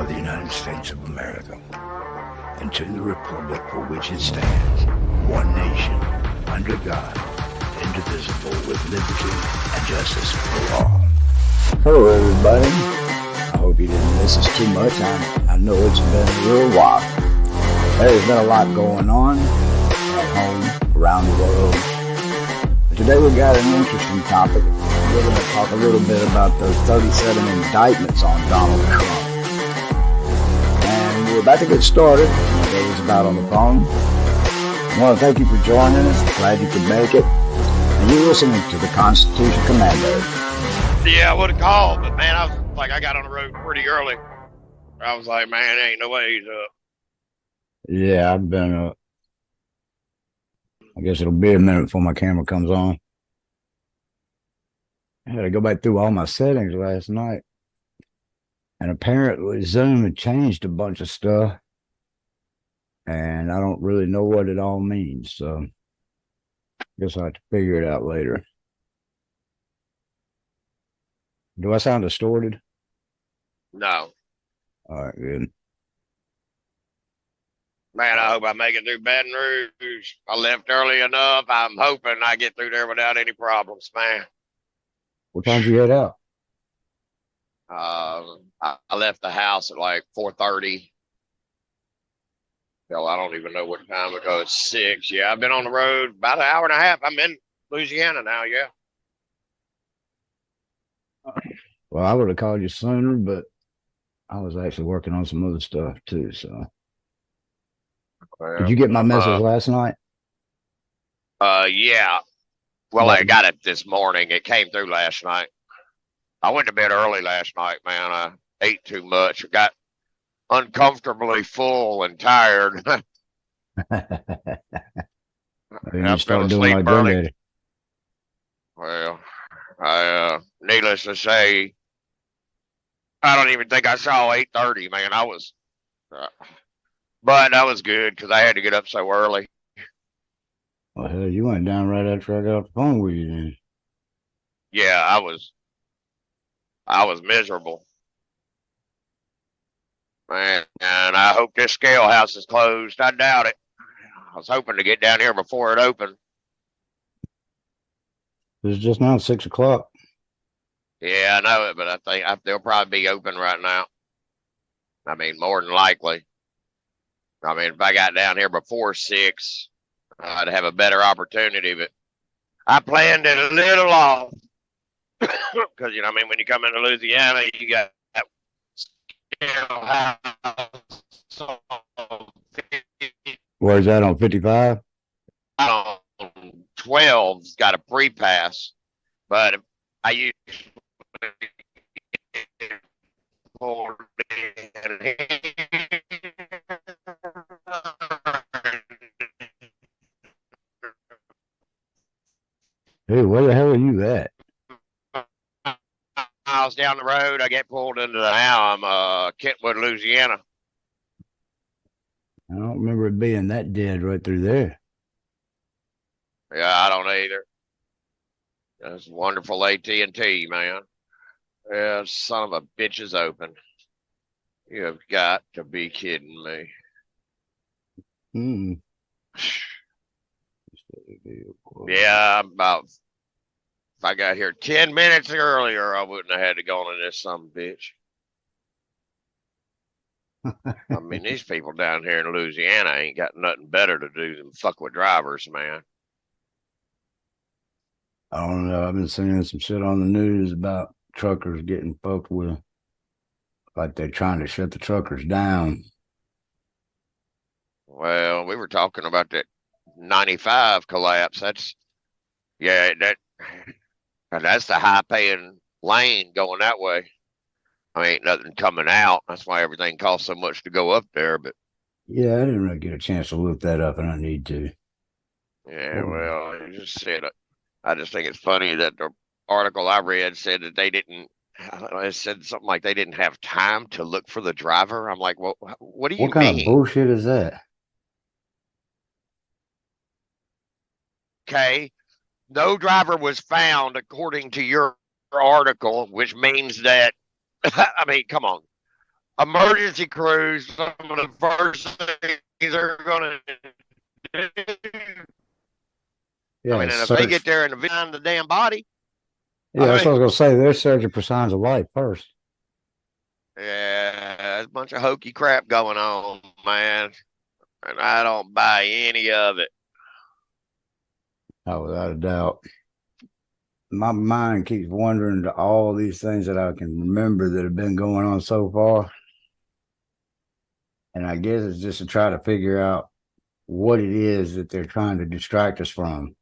of the United States of America, and to the republic for which it stands, one nation, under God, indivisible, with liberty and justice for all. Hello, everybody. I hope you didn't miss us too much. I know it's been a little while. There's been a lot going on at home, around the world. Today we got an interesting topic. We're going to talk a little bit about those 37 indictments on Donald Trump. And we're about to get started. David's about on the phone. I want to thank you for joining us. Glad you could make it. And you're listening to the Constitution Commando. Yeah, I would have called, but man, I got on the road pretty early. I was like, man, ain't no way he's up. Yeah, I've been up. I guess it'll be a minute before my camera comes on. I had to go back through all my settings last night. And apparently Zoom had changed a bunch of stuff. And I don't really know what it all means. So I guess I'll have to figure it out later. Do I sound distorted? No. All right, good. Man, I hope I make it through Baton Rouge. I left early enough. I'm hoping I get through there without any problems, man. What time did you head out? I left the house at like 4:30. Hell, I don't even know what time because it's 6. Yeah, I've been on the road about an hour and a half. I'm in Louisiana now, yeah. Well, I would have called you sooner, but I was actually working on some other stuff too, so. Well, did you get my message last night? Yeah. Well, I got it this morning. It came through last night. I went to bed early last night, man. I ate too much. I got uncomfortably full and tired. You start doing like early. Well, needless to say, I don't even think I saw 8:30, man. I was, but that was good because I had to get up so early. Well, hell, you went down right after I got off the phone with you then. Yeah, I was miserable. Man, and I hope this scale house is closed. I doubt it. I was hoping to get down here before it opened. It's just now 6 o'clock. Yeah, I know it, but I think they'll probably be open right now. I mean, more than likely. I mean, if I got down here before 6, I'd have a better opportunity, but I planned it a little off. Because, you know, I mean, when you come into Louisiana, you got that scale house. Where's that on 55? 12's got a pre-pass, but I usually pulled in. Hey, where the hell are you at? Miles down the road, I get pulled into the now. I'm Kentwood, Louisiana. I don't remember it being that dead right through there. Yeah, I don't either. That's wonderful AT&T, man. Yeah, son of a bitch is open. You have got to be kidding me. Hmm. Yeah, if I got here 10 minutes earlier, I wouldn't have had to go into this son of a bitch. I mean, these people down here in Louisiana ain't got nothing better to do than fuck with drivers, man. I don't know. I've been seeing some shit on the news about truckers getting fucked with. Like they're trying to shut the truckers down. Well, we were talking about that 95 collapse. That's the high paying lane going that way. I mean, ain't nothing coming out. That's why everything costs so much to go up there. But yeah, I didn't really get a chance to look that up, and I need to. Yeah, well, you just said it. I just think it's funny that the article I read said that they didn't. It said something like they didn't have time to look for the driver. I'm like, well, what do you mean? What kind of bullshit is that? Okay, no driver was found according to your article, which means that, I mean, come on. emergency crews, some of the first things they're going to do. Yeah, I mean, and if they search. get there and find the damn body, Yeah, that's what I was gonna say. They're searching for signs of life first. yeah, there's a bunch of hokey crap going on, man. And I don't buy any of it. Oh, without a doubt. My mind keeps wandering to all these things that I can remember that have been going on so far. And I guess it's just to try to figure out what it is that they're trying to distract us from,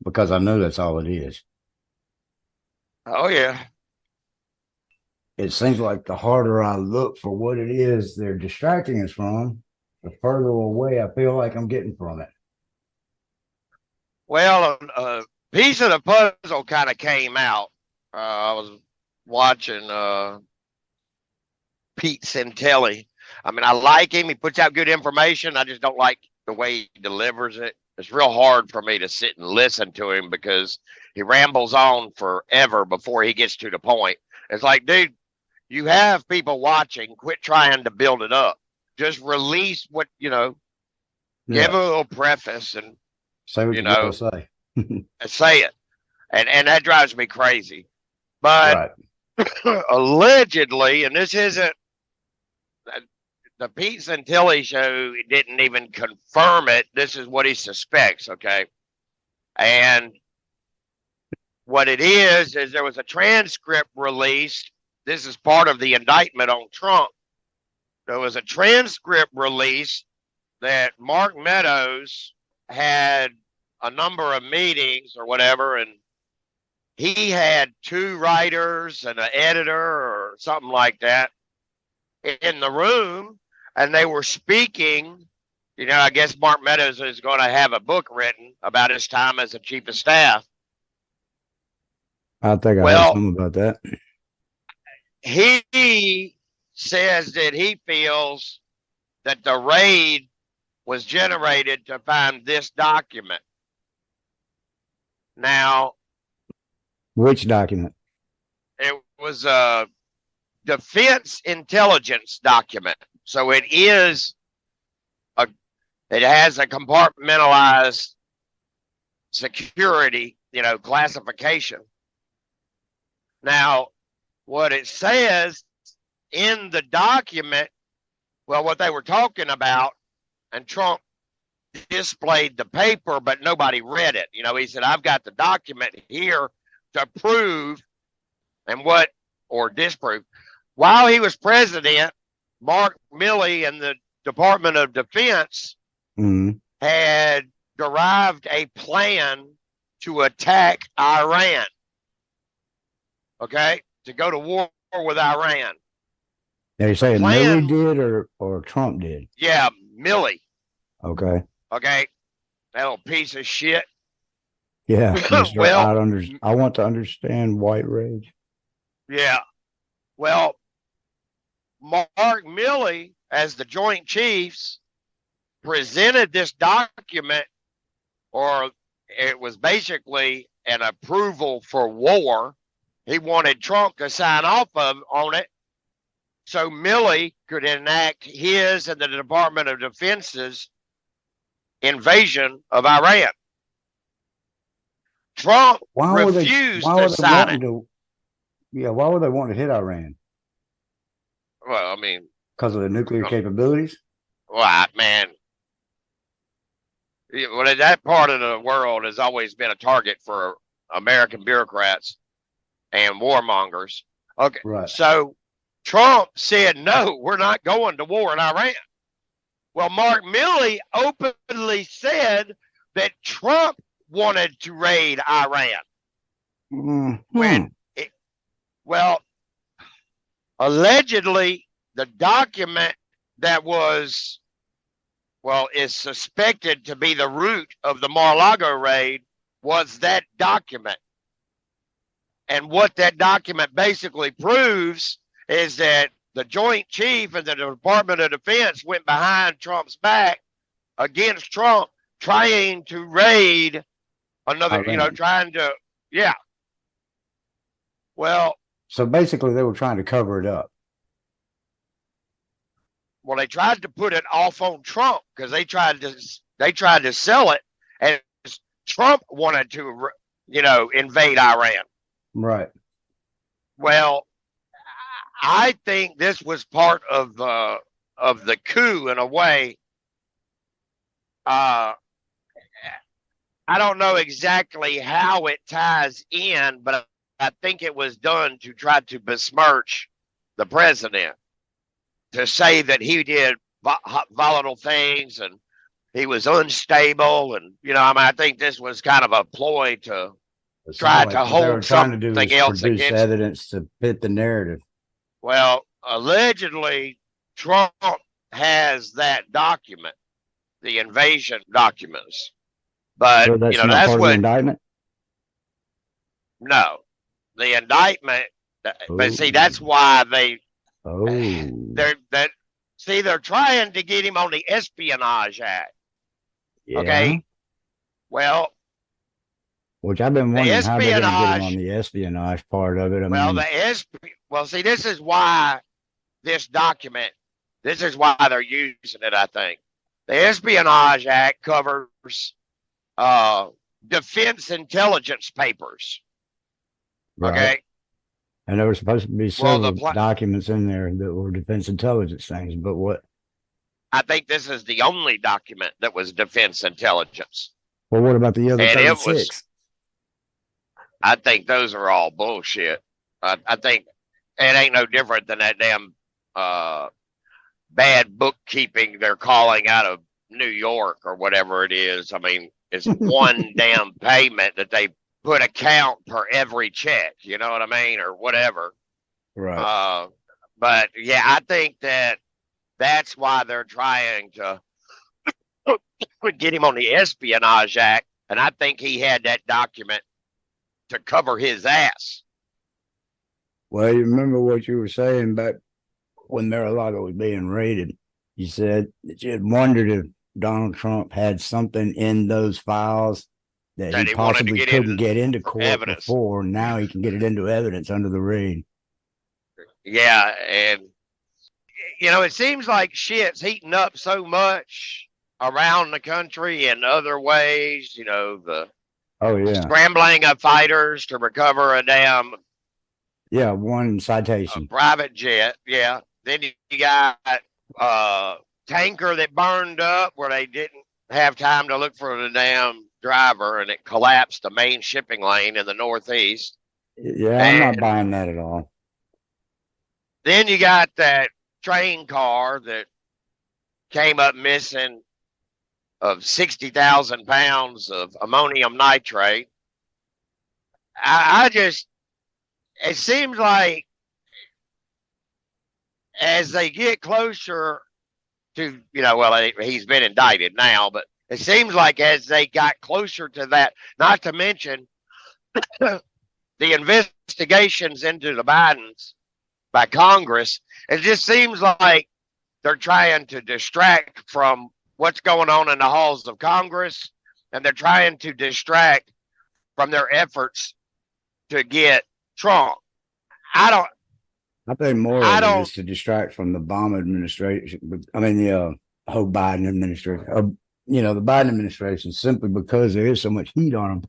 because I know that's all it is. Oh, yeah. It seems like the harder I look for what it is they're distracting us from, the further away I feel like I'm getting from it. Well, a piece of the puzzle kind of came out. I was watching Pete Santelli. I mean, I like him. He puts out good information. I just don't like the way he delivers it. It's real hard for me to sit and listen to him because he rambles on forever before he gets to the point. It's like, dude, you have people watching. Quit trying to build it up. Just release what, give a little preface and, say what you gotta say. and say it. And that drives me crazy. But Right. allegedly, and this isn't, the Pete Santilli show didn't even confirm it. This is what he suspects, okay? And what it is there was a transcript released. This is part of the indictment on Trump. There was a transcript released that Mark Meadows had a number of meetings or whatever, and he had 2 writers and an editor or something like that in the room, and they were speaking. I guess Mark Meadows is going to have a book written about his time as a chief of staff. I think I heard something about that. He says that he feels that the raid was generated to find this document. Now, which document? It was a defense intelligence document. So it has a compartmentalized security, classification. Now, what it says in the document, well, what they were talking about, and Trump displayed the paper, but nobody read it. He said, I've got the document here to prove or disprove. While he was president, Mark Milley and the Department of Defense had derived a plan to attack Iran. Okay? To go to war with Iran. Now you're saying Milley did or Trump did? Yeah, Milley. Okay. Okay. That little piece of shit. Yeah. I want to understand white rage. Yeah. Well, Mark Milley, as the Joint Chiefs, presented this document, or it was basically an approval for war. He wanted Trump to sign off on it so Milley could enact his and the Department of Defense's invasion of Iran. Trump refused to sign it. Why would they want to hit Iran? Well, I mean, because of the nuclear capabilities? Well, man, that part of the world has always been a target for American bureaucrats and warmongers. Okay, right. So Trump said, no, we're not going to war in Iran. Well, Mark Milley openly said that Trump wanted to raid Iran. Well, allegedly, the document that is suspected to be the root of the Maralogo raid was that document. And what that document basically proves is that the Joint Chief and the Department of Defense went behind Trump's back against Trump, trying to raid another, yeah. Well, so basically they were trying to cover it up. Well, they tried to put it off on Trump because they tried to sell it as Trump wanted to, invade Iran. Right. Well, I think this was part of the coup in a way. I don't know exactly how it ties in, but I think it was done to try to besmirch the president, to say that he did volatile things and he was unstable. And, I think this was kind of a ploy to try to What they were hold trying to do something is else produce against. evidence to fit the narrative. Well, allegedly, Trump has that document, the invasion documents. But, So that's not that's part of the what, indictment? no, the indictment. But see, Ooh. that's why Oh. they're trying to get him on the Espionage Act. Yeah. Okay. Well, Which I've been the wondering how they're going to get him on espionage. the espionage part of it. I Well, mean, see, this is why this document. This is why they're using it. I think the Espionage Act covers defense intelligence papers. right. Okay. And there were supposed to be Well, several documents in there that were defense intelligence things, but what? I think this is the only document that was defense intelligence. Well, what about the other And 36? I think those are all bullshit. I think it ain't no different than that damn bad bookkeeping they're calling out of New York or whatever it is. I mean, it's one damn payment that they put a count per every check. You know what I mean, or whatever. Right. But yeah, I think that's why they're trying to get him on the Espionage Act, and I think he had that document to cover his ass. Well, you remember what you were saying back when Maralogo was being raided? You said that you had wondered if Donald Trump had something in those files that he possibly couldn't get into court evidence before. Now he can get it into evidence under the raid. Yeah, and it seems like shit's heating up so much around the country in other ways. The scrambling of fighters to recover a damn one citation, private jet. Yeah, then you got tanker that burned up where they didn't have time to look for the damn driver, and it collapsed the main shipping lane in the Northeast. Yeah, I'm not buying that at all. Then you got that train car that came up missing of 60,000 pounds of ammonium nitrate. It seems like as they get closer to, he's been indicted now, but it seems like as they got closer to that, not to mention the investigations into the Bidens by Congress, it just seems like they're trying to distract from what's going on in the halls of Congress, and they're trying to distract from their efforts to get Trump. I think more of it is to distract from the Obama administration. I mean, the whole Biden administration. The Biden administration, simply because there is so much heat on them,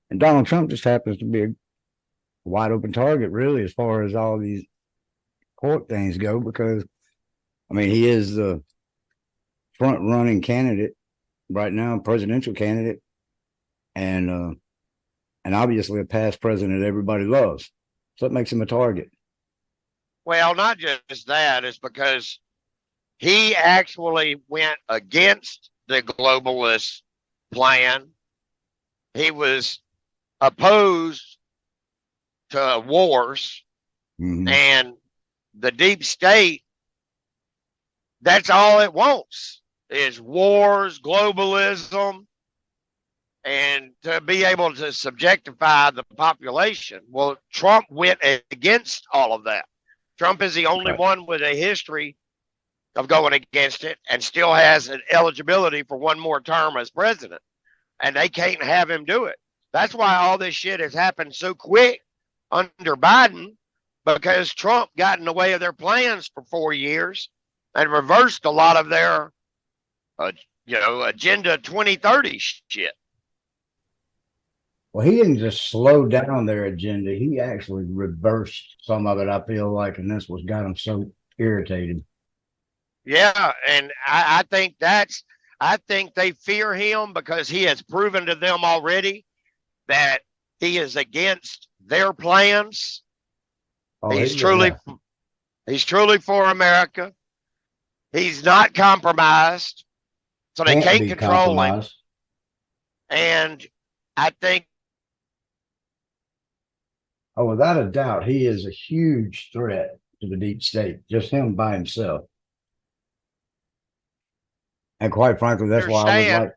and Donald Trump just happens to be a wide open target, really, as far as all these court things go. Because, he is the front running candidate right now, presidential candidate, and obviously a past president everybody loves. So it makes him a target. Well, not just that, it's because he actually went against the globalist plan. He was opposed to wars, and the deep state, that's all it wants is wars, globalism, and to be able to subjectify the population. Well, Trump went against all of that. Trump is the only one with a history of going against it and still has an eligibility for one more term as president. And they can't have him do it. That's why all this shit has happened so quick under Biden, because Trump got in the way of their plans for 4 years and reversed a lot of their, Agenda 2030 shit. Well, he didn't just slow down their agenda. He actually reversed some of it, I feel like, and that's what got him so irritated. Yeah, and I think they fear him because he has proven to them already that he is against their plans. Oh, he's truly for America. He's not compromised, so they can't control him. And I think, without a doubt, he is a huge threat to the deep state, just him by himself. And quite frankly, that's why I would like.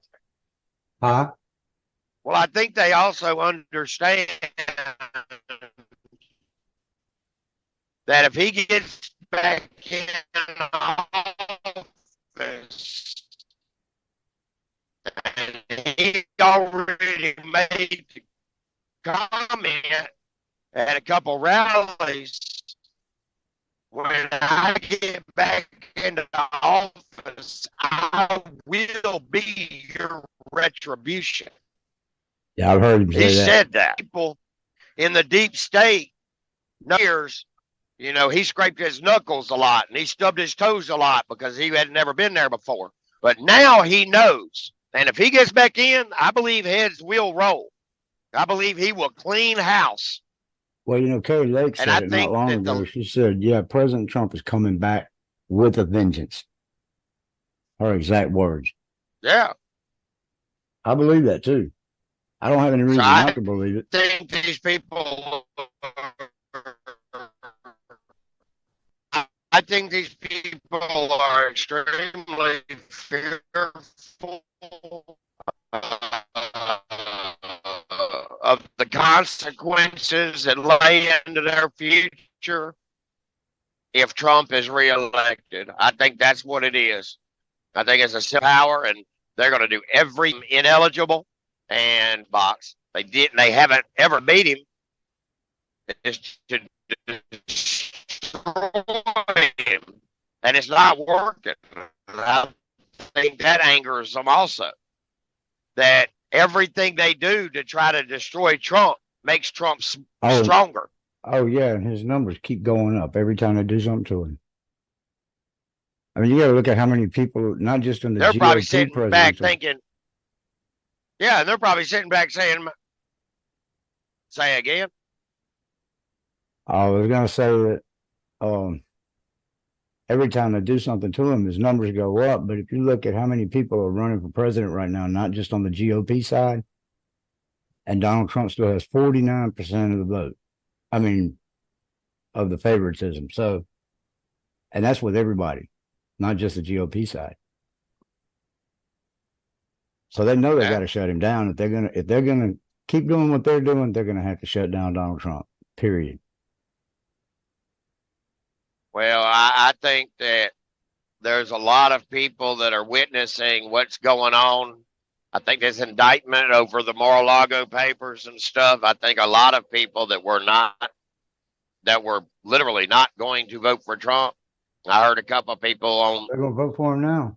Huh? Well, I think they also understand that if he gets back in office, and he already made the comment at a couple rallies, when I get back into office, I will be your retribution. Yeah, I've heard him say that. He said that. People in the deep state, years, he scraped his knuckles a lot and he stubbed his toes a lot because he had never been there before. But now he knows. And if he gets back in, I believe heads will roll. I believe he will clean house. Well, Kari Lake said it not long ago. She said, yeah, President Trump is coming back with a vengeance. Her exact words. Yeah. I believe that too. I don't have any reason not to believe it. I think these people are extremely fearful of the consequences that lay into their future if Trump is reelected. I think that's what it is. I think it's a power, and they're going to do every ineligible and box. They haven't ever beat him. It's to destroy him, and it's not working. I think that angers them also. That everything they do to try to destroy Trump makes Trump stronger. Oh, yeah, and his numbers keep going up every time they do something to him. I mean, you got to look at how many people, not just in the they're GOP probably sitting back thinking, yeah, they're probably sitting back saying, say again. I was going to say that every time they do something to him, his numbers go up. But if you look at how many people are running for president right now, not just on the GOP side, and Donald Trump still has 49% of the vote. I mean, of the favoritism. So, and that's with everybody, not just the GOP side. So they know they got to shut him down. If they're gonna keep doing what they're doing, they're gonna have to shut down Donald Trump. Period. Well, I think that there's a lot of people that are witnessing what's going on. I think this indictment over the Maralogo papers and stuff. I think a lot of people that were literally not going to vote for Trump. I heard a couple of people they're gonna vote for him now.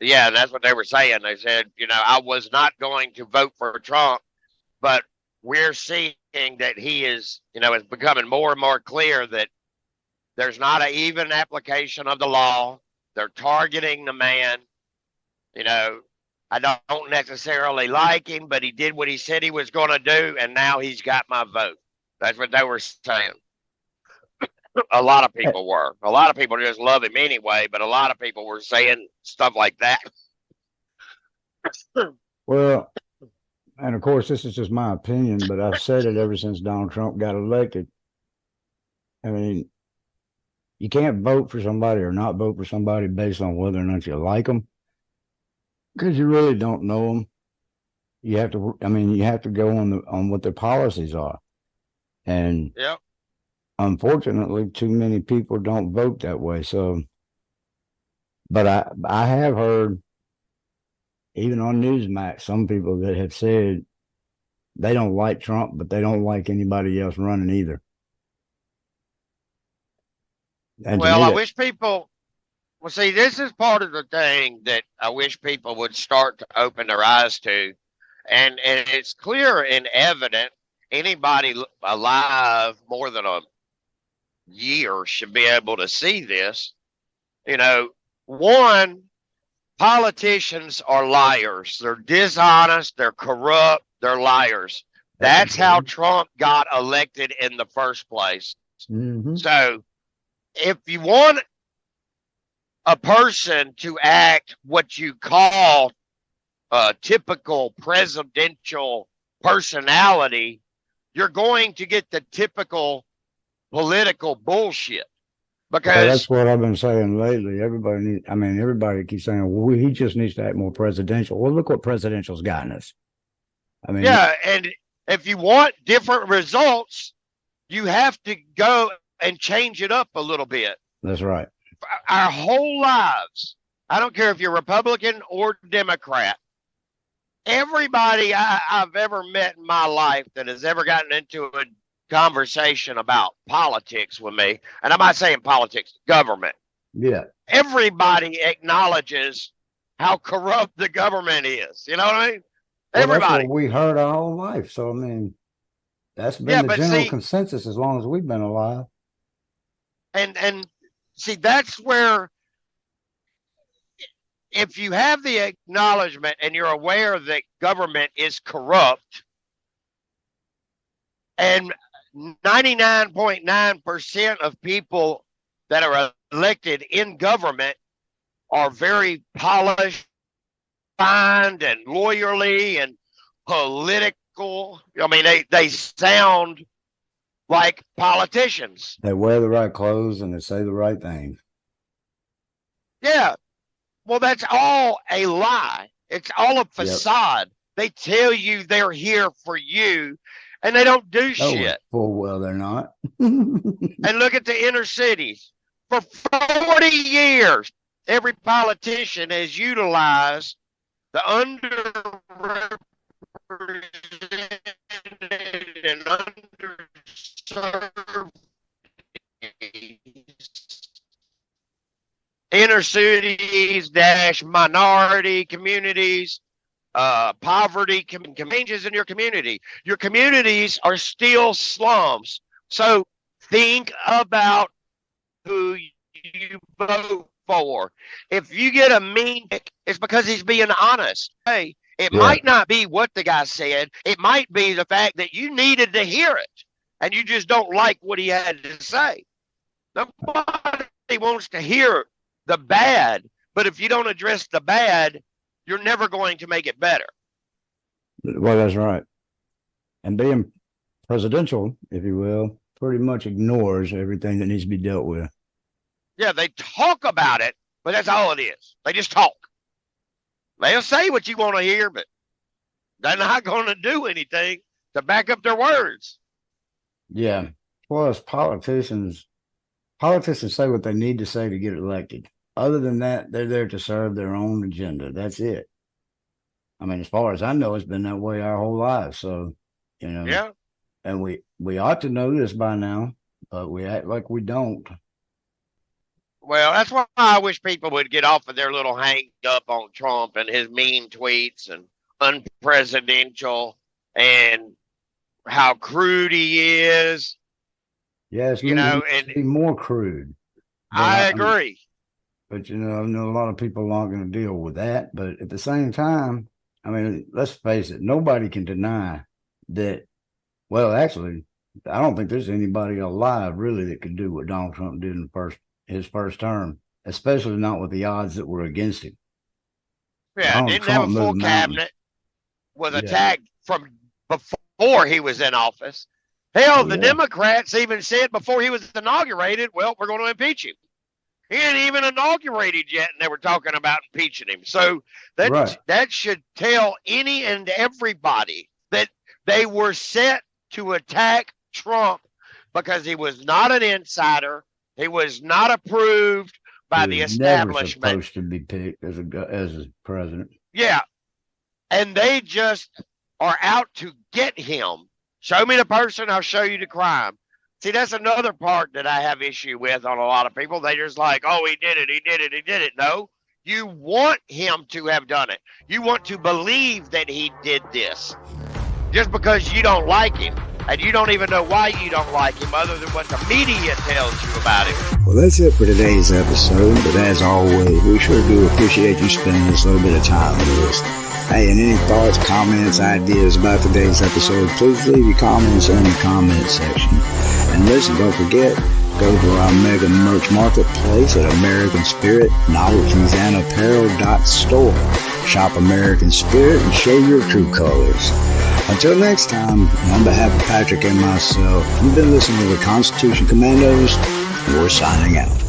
Yeah, and that's what they were saying. They said, I was not going to vote for Trump, but we're seeing that he is, it's becoming more and more clear that there's not an even application of the law. They're targeting the man. I don't necessarily like him, but he did what he said he was going to do, and now he's got my vote. That's what they were saying. A lot of people were. A lot of people just love him anyway, but a lot of people were saying stuff like that. Well, and of course, this is just my opinion, but I've said it ever since Donald Trump got elected. I mean, you can't vote for somebody or not vote for somebody based on whether or not you like them, because you really don't know them. You have to go on what their policies are. And yep. Unfortunately, too many people don't vote that way. So, but I have heard, even on Newsmax, some people that have said they don't like Trump, but they don't like anybody else running either. And well, I wish people Well, see, this is part of the thing that I wish people would start to open their eyes to. And it's clear and evident. Anybody alive more than a year should be able to see this. You know, one, politicians are liars. They're dishonest. They're corrupt. They're liars. That's how Trump got elected in the first place. Mm-hmm. So if you want a person to act what you call a typical presidential personality, you're going to get the typical political bullshit. Because well, that's what I've been saying lately. Everybody keeps saying, well, he just needs to act more presidential. Well, look what presidential's gotten us. I mean, yeah, and if you want different results, you have to go and change it up a little bit. That's right. Our whole lives, I don't care if you're Republican or Democrat, everybody I've ever met in my life that has ever gotten into a conversation about politics with me, and I'm not saying politics, government. Yeah. Everybody acknowledges how corrupt the government is. You know what I mean? Everybody. That's what we heard our whole life. So, I mean, that's been the general consensus as long as we've been alive. And see, that's where, if you have the acknowledgement and you're aware that government is corrupt, and 99.9% of people that are elected in government are very polished, fine, and lawyerly and political. I mean, they sound like politicians. They wear the right clothes and they say the right things. Yeah. Well, that's all a lie. It's all a facade. Yep. They tell you they're here for you, and they don't do shit. Full well, they're not. And look at the inner cities. For 40 years, every politician has utilized the underrepresented and underserved inner cities - minority communities, poverty changes in your community. Your communities are still slums. So think about who you vote for. If you get a mean, it's because he's being honest. Hey, it might not be what the guy said. It might be the fact that you needed to hear it and you just don't like what he had to say. Nobody wants to hear the bad, but if you don't address the bad, you're never going to make it better. Well, that's right. And being presidential, if you will, pretty much ignores everything that needs to be dealt with. Yeah, they talk about it, but that's all it is. They just talk. They'll say what you want to hear, but they're not going to do anything to back up their words. Yeah. Plus, politicians say what they need to say to get elected. Other than that, they're there to serve their own agenda. That's it. I mean, as far as I know, it's been that way our whole lives. So, you know, yeah. And we ought to know this by now, but we act like we don't. Well, that's why I wish people would get off of their little hang up on Trump and his mean tweets and unpresidential and how crude he is. Yes, you know, and be more crude. I agree. But, you know, I know a lot of people aren't going to deal with that. But at the same time, I mean, let's face it, nobody can deny that. Well, actually, I don't think there's anybody alive really that could do what Donald Trump did in his first term, especially not with the odds that were against him. Yeah, Donald didn't Trump have a full cabinet, was attacked from before he was in office. Hell, the Democrats even said before he was inaugurated, well, we're going to impeach him. He ain't even inaugurated yet, and they were talking about impeaching him. So that should tell any and everybody that they were set to attack Trump because he was not an insider. He was not approved by the establishment. Never supposed to be picked as a president. Yeah, and they just are out to get him. Show me the person, I'll show you the crime. See, that's another part that I have issue with on a lot of people. They just like, oh, he did it, he did it, he did it. No, you want him to have done it. You want to believe that he did this. Just because you don't like him, and you don't even know why you don't like him other than what the media tells you about him. Well, that's it for today's episode, but as always, we sure do appreciate you spending this little bit of time with us. Hey, and any thoughts, comments, ideas about today's episode, please leave your comments in the comment section. And listen, don't forget, go to our mega merch marketplace at American Spirit, Novelties, and Apparel.store. Shop American Spirit and show your true colors. Until next time, on behalf of Patrick and myself, you've been listening to the Constitution Commandos, and we're signing out.